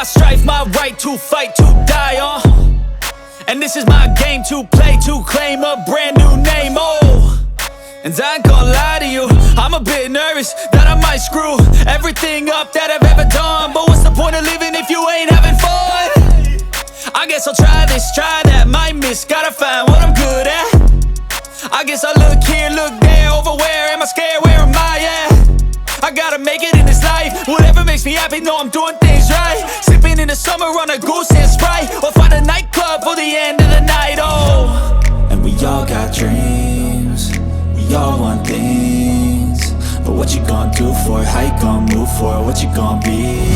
my strife, my right to fight, to die on. And this is my game to play, to claim a brand new name, oh. And I ain't gonna lie to you, I'm a bit nervous that I might screw everything up that I've ever done. But what's the point of living if you ain't having fun? I guess I'll try this, try that, might miss, gotta find what I'm good at. I guess I look here, look there, over where am I scared, where am I at? I gotta make it in this life, whatever makes me happy, know I'm doing things right. Sipping in the summer on a goose and Sprite, or find a nightclub for the end of the night, oh. And we all got dreams, we all want things, but what you gonna do for it? How you gonna move for it? What you gonna be?